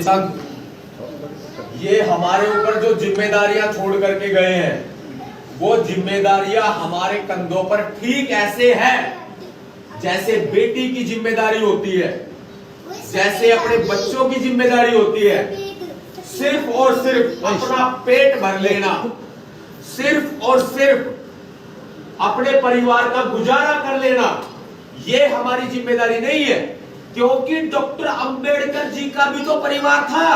संत ये हमारे ऊपर जो जिम्मेदारियां छोड़ करके गए हैं, वो जिम्मेदारियां हमारे कंधों पर ठीक ऐसे हैं जैसे बेटी की जिम्मेदारी होती है, जैसे अपने बच्चों की जिम्मेदारी होती है। सिर्फ और सिर्फ अपना पेट भर लेना, सिर्फ और सिर्फ अपने परिवार का गुजारा कर लेना, ये हमारी जिम्मेदारी नहीं है। क्योंकि डॉक्टर अंबेडकर जी का भी तो परिवार था,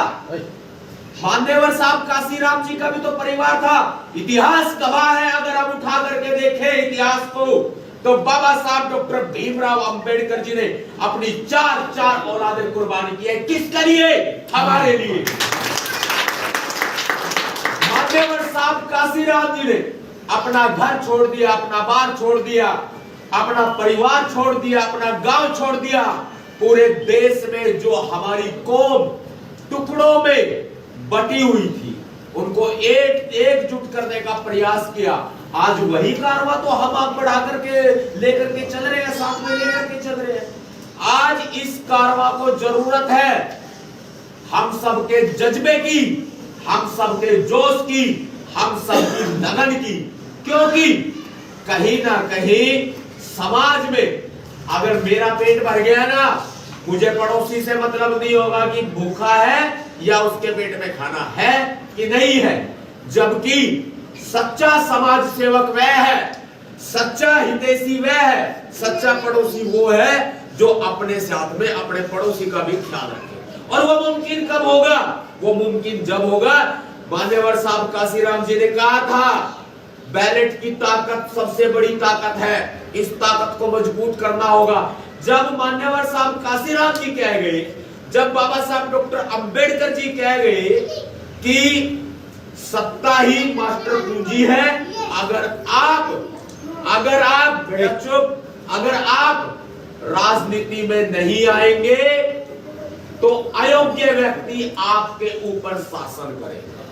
मान्यवर साहब काशीराम जी का भी तो परिवार था। इतिहास गवाह है, अगर हम उठा करके देखें इतिहास को, तो बाबा साहब डॉक्टर भीमराव अंबेडकर जी ने अपनी चार औलादें कुर्बानी की है। किसके लिए? हमारे लिए। मान्यवर साहब काशीराम जी ने अपना घर छोड़ दिया, अपना बार छोड़ दिया, अपना परिवार छोड़ दिया, अपना गांव छोड़ दिया। पूरे देश में जो हमारी कौम टुकड़ों में बटी हुई थी, उनको एकजुट करने का प्रयास किया। आज वही कारवां तो हम आप बढ़ा करके लेकर के चल रहे हैं, साथ में लेकर के चल रहे हैं। आज इस कारवां को जरूरत है हम सबके जज्बे की, हम सबके जोश की, हम सबकी लगन की। क्योंकि कहीं ना कहीं समाज में अगर मेरा पेट भर गया ना, मुझे पड़ोसी से मतलब नहीं होगा कि भूखा है या उसके पेट में खाना है कि नहीं है। जबकि सच्चा समाज सेवक वह है, सच्चा हितैषी वह है, सच्चा पड़ोसी वो है जो अपने साथ में अपने पड़ोसी का भी ख्याल रखे। और वो मुमकिन कब होगा? वो मुमकिन जब होगा, मान्यवर साहब काशीराम जी ने कहा था, बैलेट की ताकत सबसे बड़ी ताकत है, इस ताकत को मजबूत करना होगा। जब मान्यवर साहब काशीराम जी कह गए, जब बाबा साहब डॉक्टर अंबेडकर जी कह गए कि सत्ता ही मास्टर पूंजी है, अगर आप राजनीति में नहीं आएंगे तो अयोग्य व्यक्ति आपके ऊपर शासन करेगा।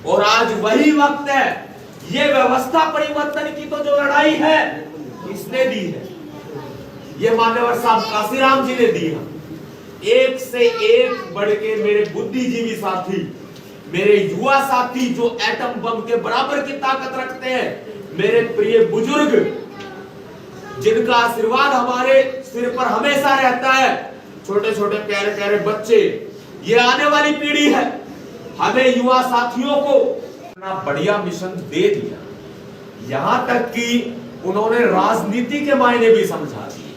और आज वही वक्त है, ये व्यवस्था परिवर्तन की तो जो लड़ाई है, किसने दी है? ये मान्यवर साहब काशीराम जी ने दी है। एक से एक बढ़ के मेरे बुद्धिजीवी साथी, मेरे युवा साथी जो एटम बम के बराबर की ताकत रखते हैं, मेरे प्रिय बुजुर्ग जिनका आशीर्वाद हमारे सिर पर हमेशा रहता है, छोटे छोटे प्यारे प्यारे बच्चे, ये आने वाली पीढ़ी है। हमें युवा साथियों को इतना बढ़िया मिशन दे दिया, यहां तक कि उन्होंने राजनीति के मायने भी समझा दिए।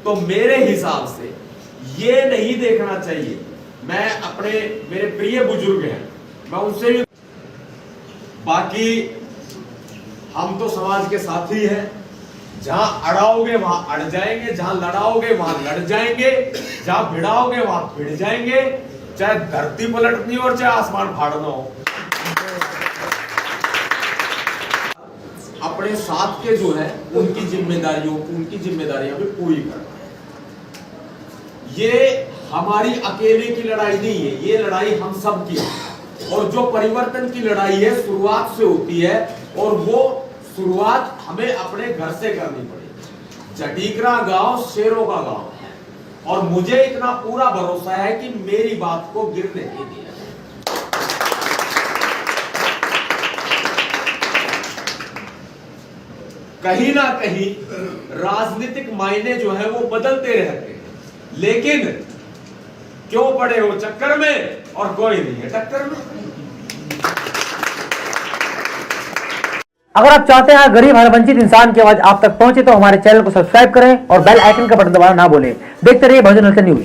तो मेरे हिसाब से ये नहीं देखना चाहिए। मैं अपने मेरे प्रिय बुजुर्ग हैं, मैं उनसे भी, बाकी हम तो समाज के साथी हैं। जहां अड़ाओगे वहां अड़ जाएंगे, जहां लड़ाओगे वहां लड़ जाएंगे, जहां भिड़ाओगे वहां भिड़ जाएंगे, चाहे धरती पलटनी और चाहे आसमान फाड़ना हो। अपने साथ के जो है उनकी जिम्मेदारियां भी पूरी करना। ये हमारी अकेले की लड़ाई नहीं है, ये लड़ाई हम सब की है। और जो परिवर्तन की लड़ाई है शुरुआत से होती है, और वो शुरुआत हमें अपने घर से करनी पड़ेगी। जटीकरा गांव शेरों का गांव है, और मुझे इतना पूरा भरोसा है कि मेरी बात को गिरने नहीं दिया। कहीं ना कहीं राजनीतिक मायने जो है वो बदलते रहते हैं, लेकिन क्यों पड़े हो चक्कर में, और कोई नहीं है टक्कर में। अगर आप चाहते हैं गरीब हर वंचित इंसान की आवाज आप तक पहुंचे तो हमारे चैनल को सब्सक्राइब करें और बेल आइकन का बटन दबाना ना भूलें। देखते रहिए बहुजन न्यूज।